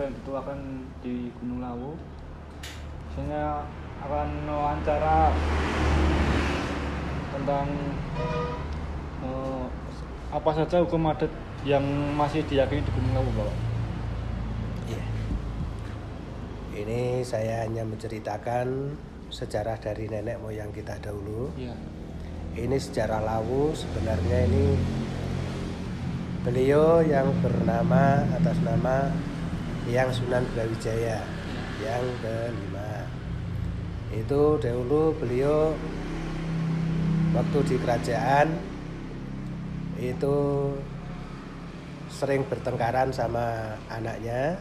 warga yang dituakan di Gunung Lawu. Biasanya akan wawancara tentang apa saja hukum adat yang masih diyakini di Gunung Lawu, Bapak. Iya. Ini saya hanya menceritakan sejarah dari nenek moyang kita dahulu. Iya. Ini sejarah Lawu, sebenarnya ini beliau yang bernama atas nama Hyang Sunan Brawijaya yang kelima. Itu dahulu beliau waktu di kerajaan itu sering bertengkaran sama anaknya.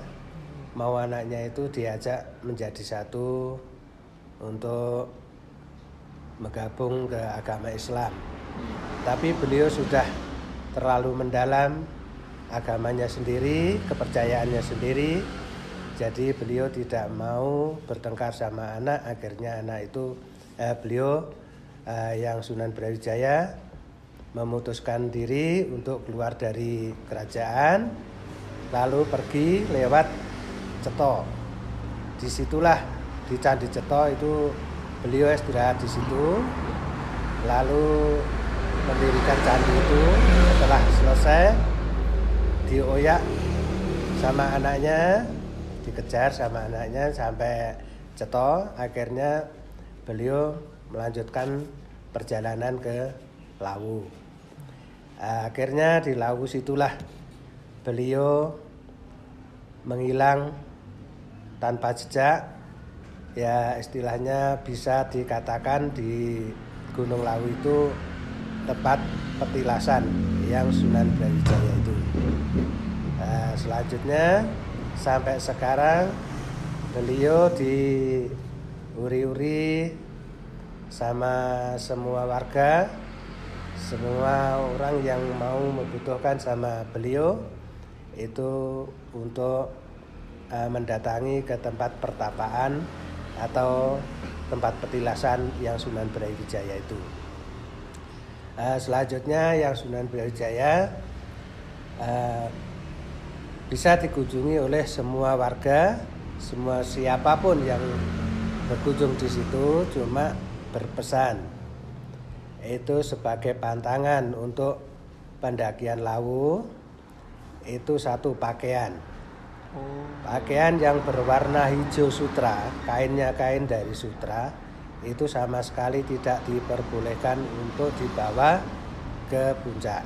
Mau anaknya itu diajak menjadi satu untuk bergabung ke agama Islam. Tapi beliau sudah terlalu mendalam agamanya sendiri, kepercayaannya sendiri. Jadi beliau tidak mau bertengkar sama anak. Akhirnya anak itu beliau yang Sunan Brawijaya memutuskan diri untuk keluar dari kerajaan, lalu pergi lewat Ceto. Disitulah di Candi Ceto itu beliau istirahat di situ, lalu mendirikan candi itu. Setelah selesai dioyak sama anaknya, dikejar sama anaknya sampai Ceto. Akhirnya beliau melanjutkan perjalanan ke Lawu. Akhirnya di Lawu situlah beliau menghilang tanpa jejak. Ya istilahnya bisa dikatakan di Gunung Lawu itu tempat petilasan yang Sunan Brawijaya itu. Selanjutnya sampai sekarang beliau diuri-uri sama semua warga, semua orang yang mau membutuhkan sama beliau itu untuk mendatangi ke tempat pertapaan atau tempat petilasan yang Sunan Brawijaya itu. Selanjutnya yang Sunan Brawijaya bisa dikunjungi oleh semua warga, semua siapapun yang berkunjung di situ, cuma berpesan itu sebagai pantangan untuk pendakian Lawu itu satu pakaian. Pakaian yang berwarna hijau sutra, kainnya kain dari sutra, itu sama sekali tidak diperbolehkan untuk dibawa ke puncak.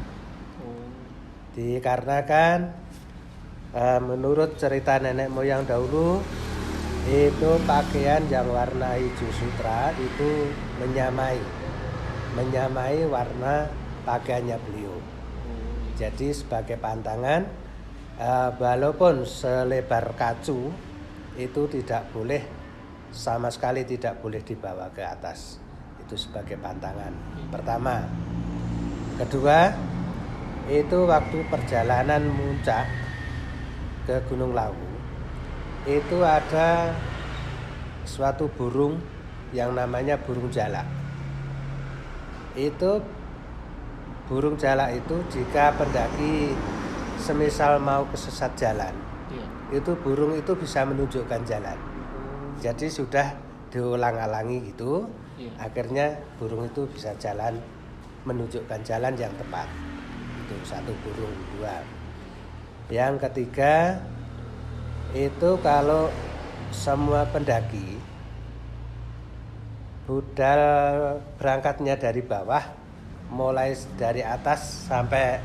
Dikarenakan menurut cerita nenek moyang dahulu, itu pakaian yang warna hijau sutra itu menyamai warna pakaiannya beliau. Jadi sebagai pantangan, walaupun selebar kacu itu tidak boleh, sama sekali tidak boleh dibawa ke atas. Itu sebagai pantangan pertama. Kedua, itu waktu perjalanan muncak ke Gunung Lawu, itu ada suatu burung yang namanya burung jalak. Itu burung jalak itu jika pendaki semisal mau kesesat jalan, itu burung itu bisa menunjukkan jalan. Jadi sudah diulang-alangi gitu, akhirnya burung itu bisa jalan, menunjukkan jalan yang tepat. Itu satu burung. Dua, yang ketiga itu kalau semua pendaki budal berangkatnya dari bawah, mulai dari atas sampai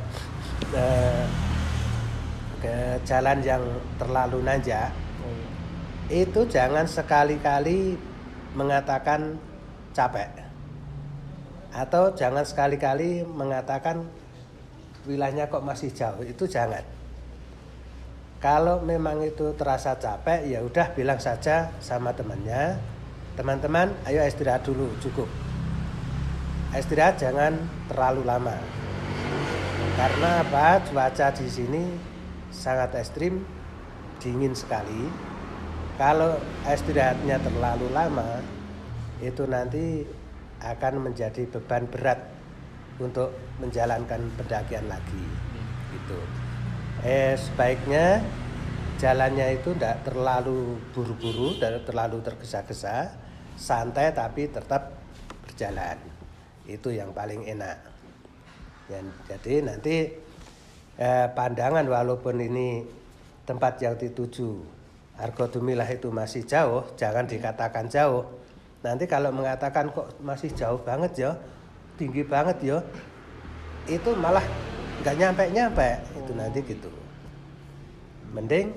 ke jalan yang terlalu nanjak, itu jangan sekali-kali mengatakan capek, atau jangan sekali-kali mengatakan wilayahnya kok masih jauh. Itu jangan. Kalau memang itu terasa capek, ya udah bilang saja sama temannya, teman-teman, ayo istirahat dulu, cukup. Istirahat jangan terlalu lama. Karena apa? Cuaca di sini sangat ekstrim, dingin sekali. Kalau istirahatnya terlalu lama, itu nanti akan menjadi beban berat untuk menjalankan pendakian lagi. Gitu. Sebaiknya jalannya itu tidak terlalu buru-buru, tidak terlalu tergesa-gesa, santai tapi tetap berjalan. Itu yang paling enak. Jadi nanti pandangan walaupun ini tempat yang dituju Argodumilah itu masih jauh, jangan dikatakan jauh. Nanti kalau mengatakan kok masih jauh banget ya, tinggi banget ya, itu malah nggak nyampe itu nanti gitu. Mending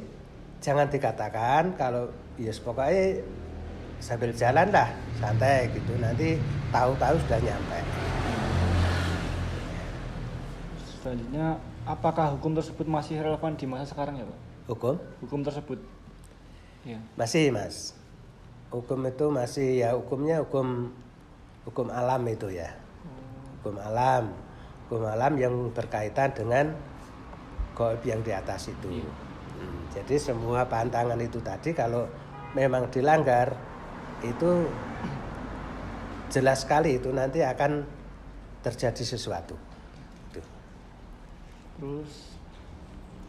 jangan dikatakan, kalau yes pokoknya sambil jalan lah santai gitu, nanti tahu-tahu sudah nyampe. Selanjutnya, apakah hukum tersebut masih relevan di masa sekarang ya Pak? Hukum tersebut ya. Masih Mas, hukum itu masih ya, hukumnya hukum alam itu ya. Hukum alam yang berkaitan dengan gaib yang di atas itu. Jadi semua pantangan itu tadi kalau memang dilanggar itu jelas sekali itu nanti akan terjadi sesuatu. Terus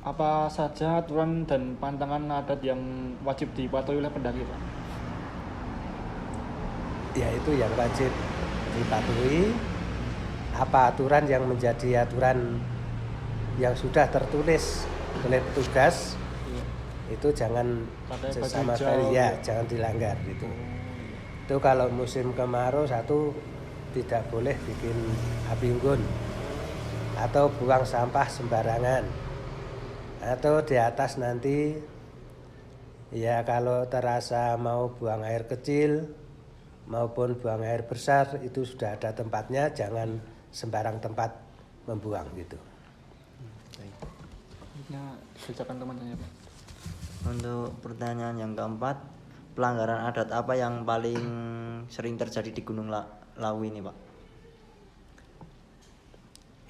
apa saja aturan dan pantangan adat yang wajib dipatuhi oleh pendaki Pak? Ya itu yang wajib dipatuhi. Apa aturan yang menjadi aturan yang sudah tertulis oleh petugas, itu jangan sama sekali ya, jangan dilanggar gitu. Itu kalau musim kemarau satu, tidak boleh bikin api unggun atau buang sampah sembarangan, atau di atas nanti ya kalau terasa mau buang air kecil maupun buang air besar itu sudah ada tempatnya, jangan sembarang tempat membuang gitu. Silakan teman-teman Pak. Untuk pertanyaan yang keempat, pelanggaran adat apa yang paling sering terjadi di Gunung Lawu ini Pak?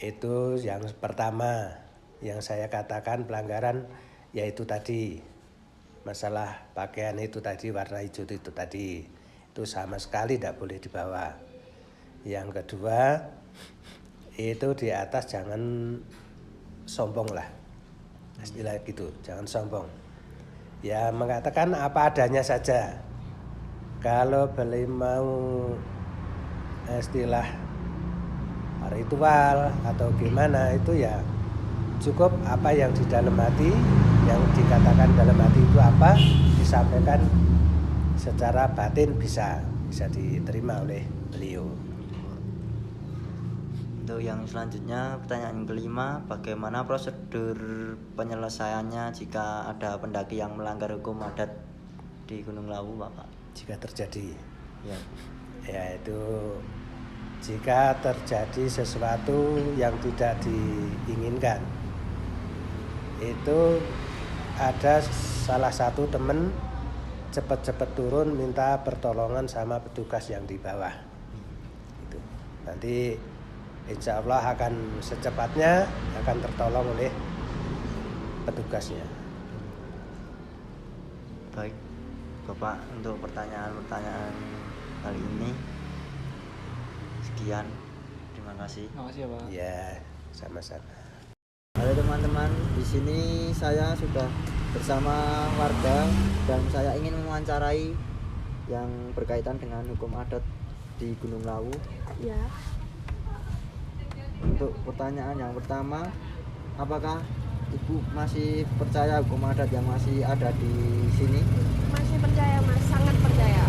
Itu yang pertama yang saya katakan pelanggaran, yaitu tadi masalah pakaian itu tadi, warna hijau itu tadi, itu sama sekali tidak boleh dibawa. Yang kedua itu di atas jangan sombong lah, istilah gitu, jangan sombong. Ya mengatakan apa adanya saja. Kalau beli mau istilah ritual atau gimana itu ya cukup apa yang di dalam hati, yang dikatakan dalam hati itu apa, disampaikan secara batin bisa diterima oleh beliau. Untuk yang selanjutnya, pertanyaan yang kelima, bagaimana prosedur penyelesaiannya jika ada pendaki yang melanggar hukum adat di Gunung Lawu Bapak? Jika terjadi ya itu jika terjadi sesuatu yang tidak diinginkan, itu ada salah satu teman cepat-cepat turun minta pertolongan sama petugas yang di bawah. Itu nanti insya Allah akan secepatnya akan tertolong oleh petugasnya. Baik Bapak, untuk pertanyaan-pertanyaan kali ini sekian. Terima kasih. Terima kasih ya Pak. Ya, sama-sama. Halo teman-teman, di sini saya sudah bersama warga dan saya ingin mewawancarai yang berkaitan dengan hukum adat di Gunung Lawu. Ya. Untuk pertanyaan yang pertama, apakah Ibu masih percaya hukum adat yang masih ada di sini? Masih percaya Mas, sangat percaya.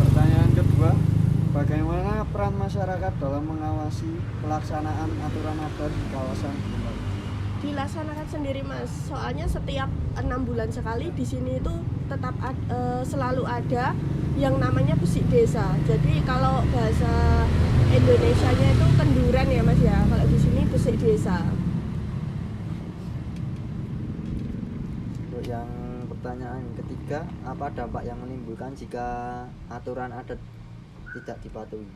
Pertanyaan kedua, bagaimana peran masyarakat dalam mengawasi pelaksanaan aturan adat di kawasan Gunung Lawu? Dilaksanakan sendiri Mas, soalnya setiap 6 bulan sekali di sini itu tetap selalu ada yang namanya besik desa. Jadi kalau bahasa Indonesianya itu kenduran ya Mas ya, kalau di sini besik desa. Untuk yang pertanyaan ketiga, apa dampak yang menimbulkan jika aturan adat tidak dipatuhi?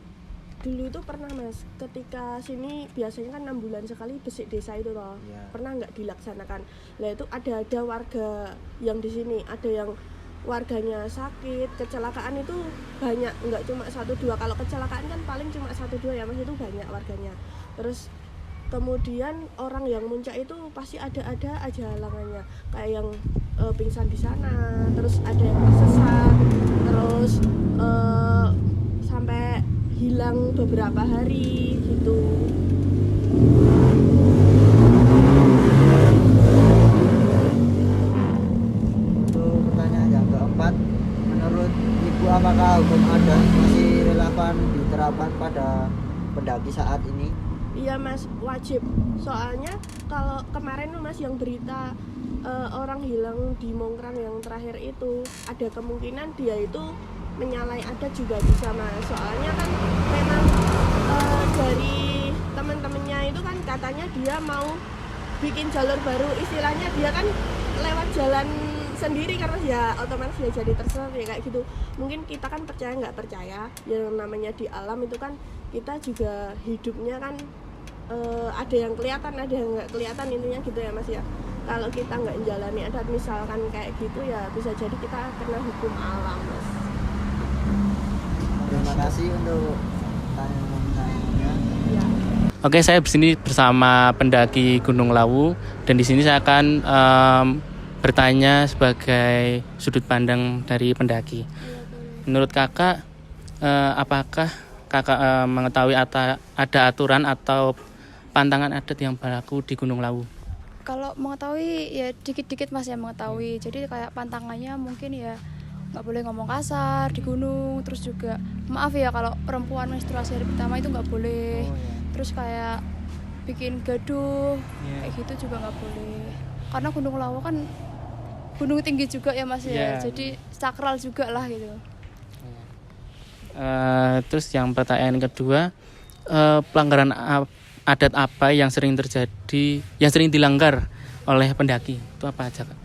Dulu itu pernah Mas, ketika sini biasanya kan 6 bulan sekali besik desa itu loh, Ya. pernah nggak dilaksanakan. Lah itu ada warga yang di sini, ada yang warganya sakit, kecelakaan itu banyak, nggak cuma 1-2. Kalau kecelakaan kan paling cuma 1-2 ya Mas, itu banyak warganya. Terus Kemudian orang yang muncak itu pasti ada aja halangannya, kayak yang pingsan di sana, terus ada yang tersesat, terus sampai hilang beberapa hari gitu. Untuk pertanyaan yang keempat, menurut Ibu apakah hukum adat masih relevan diterapkan pada pendaki saat ini? Iya Mas, wajib. Soalnya kalau kemarin tuh Mas yang berita orang hilang di Mongkrang yang terakhir itu, ada kemungkinan dia itu menyalahi adat juga bisa Mas. Soalnya kan memang dari teman-temannya itu kan katanya dia mau bikin jalur baru, istilahnya dia kan lewat jalan sendiri karena ya otomatis ya jadi tersesat ya kayak gitu. Mungkin kita kan percaya nggak percaya, yang namanya di alam itu kan kita juga hidupnya kan ada yang kelihatan, ada yang nggak kelihatan, intinya gitu ya Mas ya. Kalau kita nggak menjalani adat misalkan kayak gitu ya bisa jadi kita kena hukum alam Mas. Terima kasih untuk pertanyaannya. Ya. Oke, saya di sini bersama pendaki Gunung Lawu dan di sini saya akan bertanya sebagai sudut pandang dari pendaki. Menurut kakak, apakah kakak mengetahui ada aturan atau pantangan adat yang berlaku di Gunung Lawu? Kalau mengetahui ya dikit-dikit Mas ya mengetahui. Jadi kayak pantangannya mungkin ya nggak boleh ngomong kasar di gunung. Terus juga maaf ya kalau perempuan menstruasi hari pertama itu nggak boleh. Terus kayak bikin gaduh kayak gitu juga nggak boleh. Karena Gunung Lawu kan gunung tinggi juga ya Mas ya. Jadi sakral juga lah gitu. Terus yang pertanyaan kedua, pelanggaran adat apa yang sering terjadi, yang sering dilanggar oleh pendaki? Itu apa aja, Kak?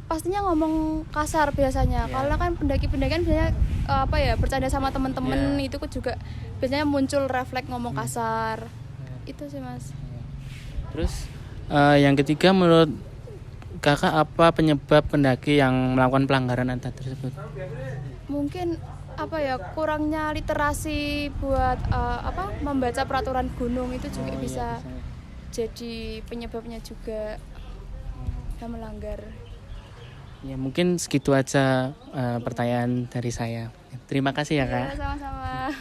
Pastinya ngomong kasar biasanya. Karena kan pendaki-pendaki kan biasanya bercanda sama teman-teman itu juga biasanya muncul refleks ngomong kasar. Itu sih Mas. Terus yang ketiga, menurut kakak apa penyebab pendaki yang melakukan pelanggaran adat tersebut? Mungkin kurangnya literasi buat membaca peraturan gunung itu juga bisa jadi penyebabnya juga melanggar. Ya mungkin segitu aja pertanyaan dari saya. Terima kasih ya Kak. Ya, sama-sama.